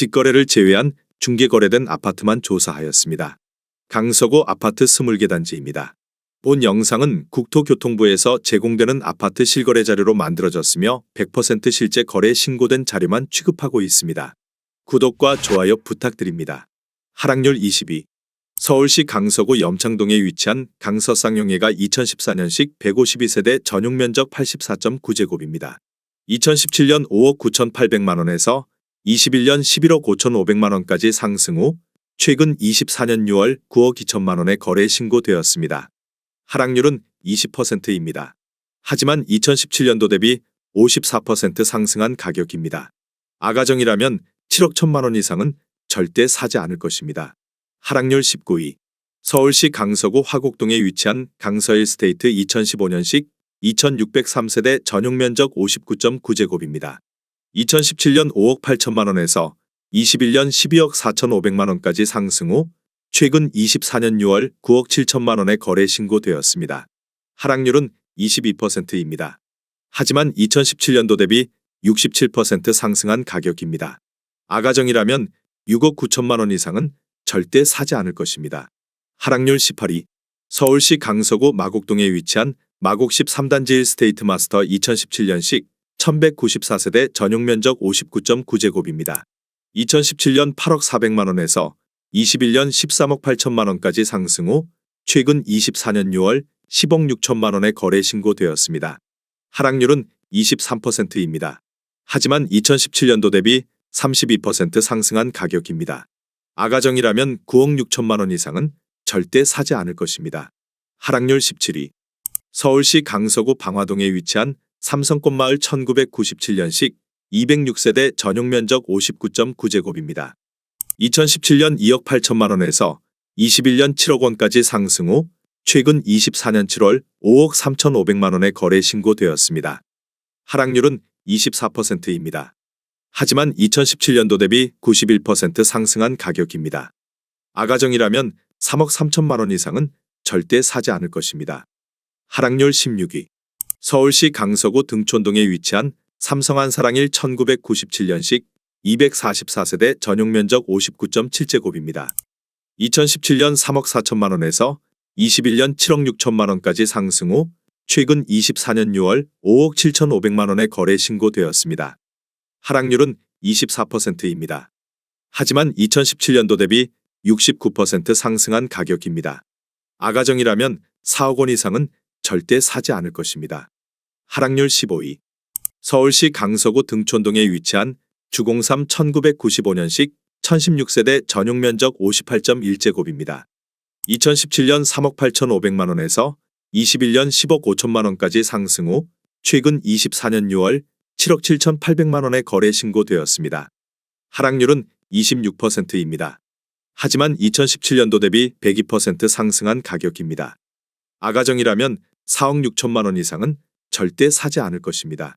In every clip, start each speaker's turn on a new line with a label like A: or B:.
A: 직거래를 제외한 중개거래된 아파트만 조사하였습니다. 강서구 아파트 20개 단지입니다. 본 영상은 국토교통부에서 제공되는 아파트 실거래 자료로 만들어졌으며 100% 실제 거래 신고된 자료만 취급하고 있습니다. 구독과 좋아요 부탁드립니다. 하락률 22. 서울시 강서구 염창동에 위치한 강서 쌍용회가 2014년식 152세대 전용 면적 84.9제곱입니다. 2017년 5억 9,800만 원에서 21년 11억 5,500만 원까지 상승 후 최근 24년 6월 9억 2천만 원에 거래 신고되었습니다. 하락률은 20%입니다. 하지만 2017년도 대비 54% 상승한 가격입니다. 아가정이라면 7억 1천만 원 이상은 절대 사지 않을 것입니다. 하락률 19위. 서울시 강서구 화곡동에 위치한 강서일스테이트 2015년식 2603세대 전용 면적 59.9제곱입니다. 2017년 5억 8천만 원에서 21년 12억 4,500만 원까지 상승 후 최근 24년 6월 9억 7천만 원에 거래 신고되었습니다. 하락률은 22%입니다. 하지만 2017년도 대비 67% 상승한 가격입니다. 아가정이라면 6억 9천만 원 이상은 절대 사지 않을 것입니다. 하락률 18위. 서울시 강서구 마곡동에 위치한 마곡 13단지 일스테이트 마스터 2017년식 1194세대 전용 면적 59.9제곱입니다. 2017년 8억 400만 원에서 21년 13억 8천만 원까지 상승 후 최근 24년 6월 10억 6천만 원에 거래 신고되었습니다. 하락률은 23%입니다. 하지만 2017년도 대비 32% 상승한 가격입니다. 아가정이라면 9억 6천만 원 이상은 절대 사지 않을 것입니다. 하락률 17위. 서울시 강서구 방화동에 위치한 삼성꽃마을 1997년식 206세대 전용 면적 59.9제곱입니다. 2017년 2억 8천만 원에서 21년 7억 원까지 상승 후 최근 24년 7월 5억 3,500만 원에 거래 신고되었습니다. 하락률은 24%입니다. 하지만 2017년도 대비 91% 상승한 가격입니다. 아가정이라면 3억 3천만 원 이상은 절대 사지 않을 것입니다. 하락률 16위. 서울시 강서구 등촌동에 위치한 삼성한사랑일 1997년식 244세대 전용 면적 59.7제곱입니다. 2017년 3억 4천만 원에서 21년 7억 6천만 원까지 상승 후 최근 24년 6월 5억 7,500만 원에 거래 신고되었습니다. 하락률은 24%입니다. 하지만 2017년도 대비 69% 상승한 가격입니다. 아가정이라면 4억 원 이상은 절대 사지 않을 것입니다. 하락률 15위. 서울시 강서구 등촌동에 위치한 주공삼 1995년식 1016세대 전용 면적 58.1제곱입니다. 2017년 3억 8,500만 원에서 21년 10억 5천만 원까지 상승 후 최근 24년 6월 7억 7,800만 원에 거래 신고되었습니다. 하락률은 26%입니다. 하지만 2017년도 대비 102% 상승한 가격입니다. 아가정이라면 4억 6천만 원 이상은 절대 사지 않을 것입니다.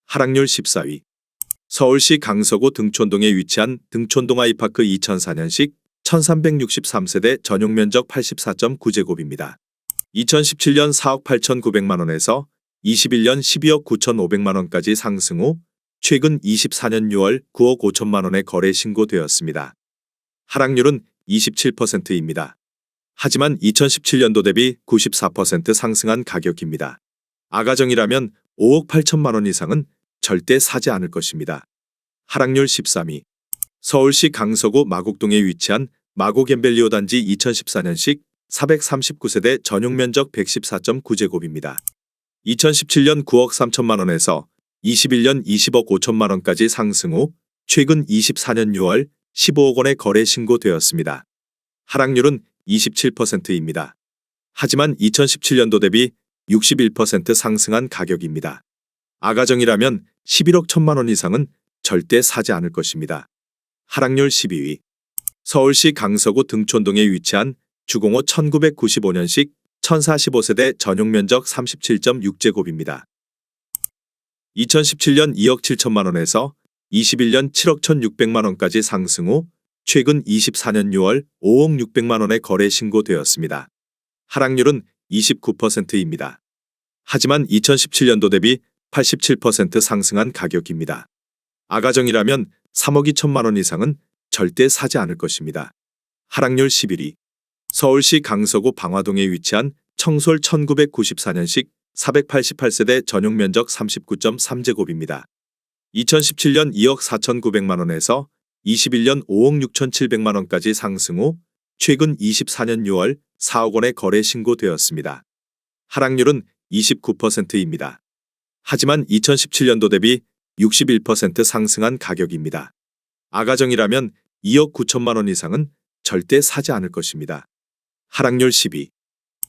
A: 하락률 14위. 서울시 강서구 등촌동에 위치한 등촌동 아이파크 2004년식 1363세대 전용 면적 84.9제곱입니다. 2017년 4억 8,900만 원에서 21년 12억 9,500만 원까지 상승 후 최근 24년 6월 9억 5천만 원에 거래 신고되었습니다. 하락률은 27%입니다. 하지만 2017년도 대비 94% 상승한 가격입니다. 아가정이라면 5억 8천만 원 이상은 절대 사지 않을 것입니다. 하락률 13위. 서울시 강서구 마곡동에 위치한 마곡엠벨리오 단지 2014년식 439세대 전용 면적 114.9제곱입니다. 2017년 9억 3천만 원에서 21년 20억 5천만 원까지 상승 후 최근 24년 6월 15억 원에 거래 신고되었습니다. 하락률은 27%입니다. 하지만 2017년도 대비 61% 상승한 가격입니다. 아가정이라면 11억 1천만 원 이상은 절대 사지 않을 것입니다. 하락률 12위. 서울시 강서구 등촌동에 위치한 주공호 1995년식 1045세대 전용 면적 37.6제곱입니다. 2017년 2억 7천만 원에서 21년 7억 1,600만 원까지 상승 후 최근 24년 6월 5억 600만 원에 거래 신고되었습니다. 하락률은 29%입니다. 하지만 2017년도 대비 87% 상승한 가격입니다. 아가정이라면 3억 2천만 원 이상은 절대 사지 않을 것입니다. 하락률 11위. 서울시 강서구 방화동에 위치한 청솔 1994년식 488세대 전용 면적 39.3제곱입니다. 2017년 2억 4,900만 원에서 21년 5억 6,700만 원까지 상승 후 최근 24년 6월 4억 원에 거래 신고되었습니다. 하락률은 29%입니다. 하지만 2017년도 대비 61% 상승한 가격입니다. 아가정이라면 2억 9천만 원 이상은 절대 사지 않을 것입니다. 하락률 10위.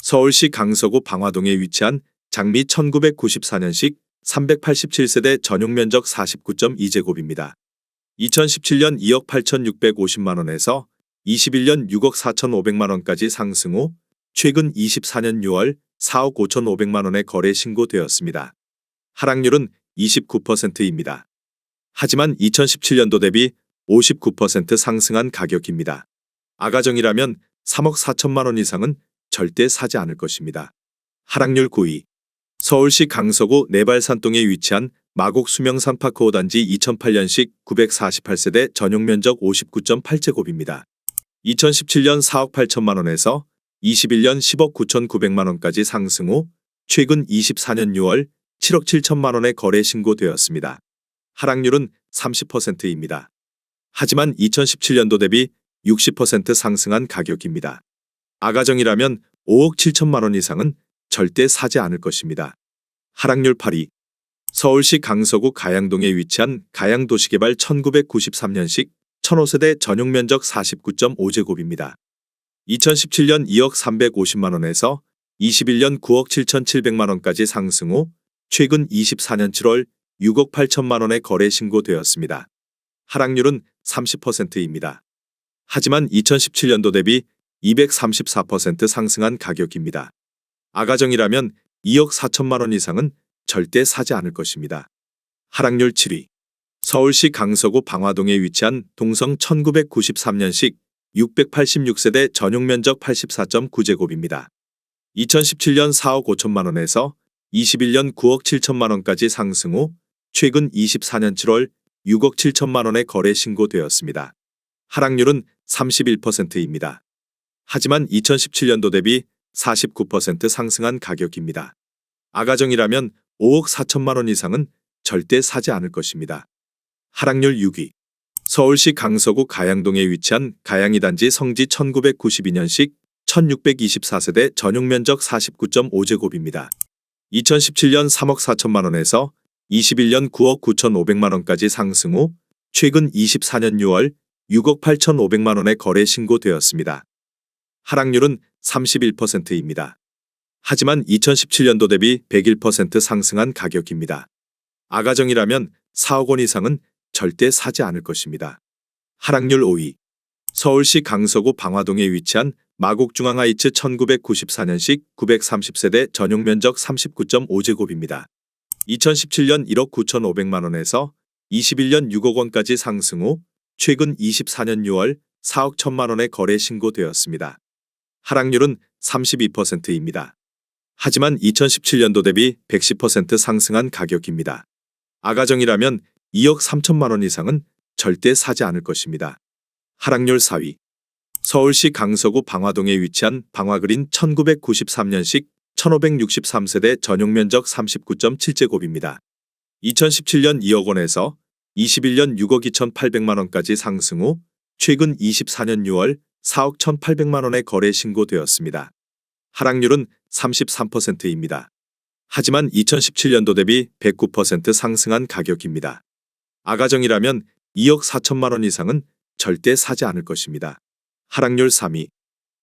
A: 서울시 강서구 방화동에 위치한 장미 1994년식 387세대 전용 면적 49.2제곱입니다. 2017년 2억 8,650만 원에서 21년 6억 4,500만 원까지 상승 후 최근 24년 6월 4억 5,500만 원에 거래 신고되었습니다. 하락률은 29%입니다. 하지만 2017년도 대비 59% 상승한 가격입니다. 아가정이라면 3억 4천만 원 이상은 절대 사지 않을 것입니다. 하락률 9위. 서울시 강서구 내발산동에 위치한 마곡 수명산파크 5단지 2008년식 948세대 전용 면적 59.8제곱입니다. 2017년 4억 8천만 원에서 21년 10억 9,900만 원까지 상승 후 최근 24년 6월 7억 7천만 원에 거래 신고되었습니다. 하락률은 30%입니다. 하지만 2017년도 대비 60% 상승한 가격입니다. 아가정이라면 5억 7천만 원 이상은 절대 사지 않을 것입니다. 하락률 8위. 서울시 강서구 가양동에 위치한 가양도시개발 1993년식 1,005세대 전용 면적 49.5제곱입니다. 2017년 2억 350만 원에서 21년 9억 7,700만 원까지 상승 후 최근 24년 7월 6억 8천만 원에 거래 신고되었습니다. 하락률은 30%입니다. 하지만 2017년도 대비 234% 상승한 가격입니다. 아가정이라면 2억 4천만 원 이상은 절대 사지 않을 것입니다. 하락률 7위. 서울시 강서구 방화동에 위치한 동성 1993년식 686세대 전용 면적 84.9제곱입니다. 2017년 4억 5천만 원에서 21년 9억 7천만 원까지 상승 후 최근 24년 7월 6억 7천만 원에 거래 신고되었습니다. 하락률은 31%입니다. 하지만 2017년도 대비 49% 상승한 가격입니다. 아가정이라면 5억 4천만 원 이상은 절대 사지 않을 것입니다. 하락률 6위. 서울시 강서구 가양동에 위치한 가양이 단지 성지 1992년식 1624세대 전용 면적 49.5제곱입니다. 2017년 3억 4천만 원에서 21년 9억 9,500만 원까지 상승 후 최근 24년 6월 6억 8,500만 원에 거래 신고되었습니다. 하락률은 31%입니다. 하지만 2017년도 대비 101% 상승한 가격입니다. 아가정이라면 4억 원 이상은 절대 사지 않을 것입니다. 하락률 5위. 서울시 강서구 방화동에 위치한 마곡중앙하이츠 1994년식 930세대 전용 면적 39.5제곱입니다. 2017년 1억 9,500만 원에서 21년 6억 원까지 상승 후 최근 24년 6월 4억 1천만 원에 거래 신고되었습니다. 하락률은 32%입니다. 하지만 2017년도 대비 110% 상승한 가격입니다. 아가정이라면 2억 3천만 원 이상은 절대 사지 않을 것입니다. 하락률 4위. 서울시 강서구 방화동에 위치한 방화그린 1993년식 1563세대 전용 면적 39.7제곱입니다. 2017년 2억 원에서 21년 6억 2,800만 원까지 상승 후 최근 24년 6월 4억 1,800만 원에 거래 신고되었습니다. 하락률은 33%입니다. 하지만 2017년도 대비 109% 상승한 가격입니다. 아가정이라면 2억 4천만 원 이상은 절대 사지 않을 것입니다. 하락률 3위.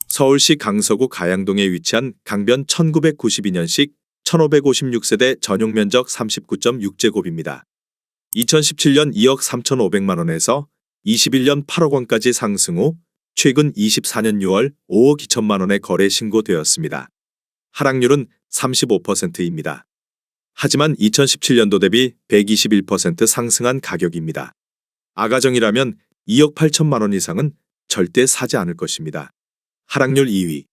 A: 서울시 강서구 가양동에 위치한 강변 1992년식 1556세대 전용 면적 39.6제곱입니다. 2017년 2억 3,500만 원에서 21년 8억 원까지 상승 후 최근 24년 6월 5억 2천만 원에 거래 신고되었습니다. 하락률은 35%입니다. 하지만 2017년도 대비 121% 상승한 가격입니다. 아가정이라면 2억 8천만 원 이상은 절대 사지 않을 것입니다. 하락률 2위.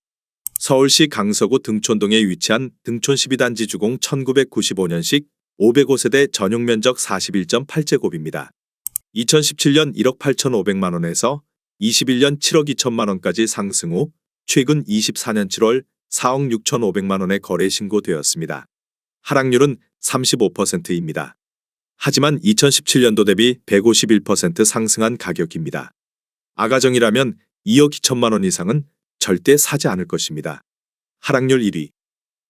A: 서울시 강서구 등촌동에 위치한 등촌 12단지 주공 1995년식 505세대 전용 면적 41.8제곱입니다. 2017년 1억 8,500만 원에서 21년 7억 2천만 원까지 상승 후 최근 24년 7월 4억 6,500만 원에 거래 신고되었습니다. 하락률은 35%입니다. 하지만 2017년도 대비 151% 상승한 가격입니다. 아가정이라면 2억 2천만 원 이상은 절대 사지 않을 것입니다. 하락률 1위.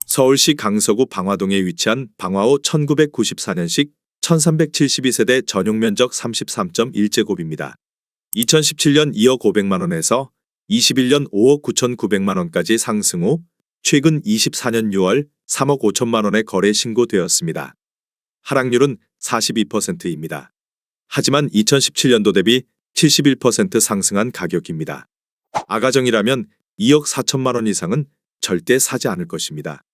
A: 서울시 강서구 방화동에 위치한 방화호 1994년식 1372세대 전용 면적 33.1제곱입니다. 2017년 2억 500만 원에서 21년 5억 9,900만 원까지 상승 후 최근 24년 6월 3억 5천만 원에 거래 신고되었습니다. 하락률은 42%입니다. 하지만 2017년도 대비 71% 상승한 가격입니다. 아가정이라면 2억 4천만 원 이상은 절대 사지 않을 것입니다.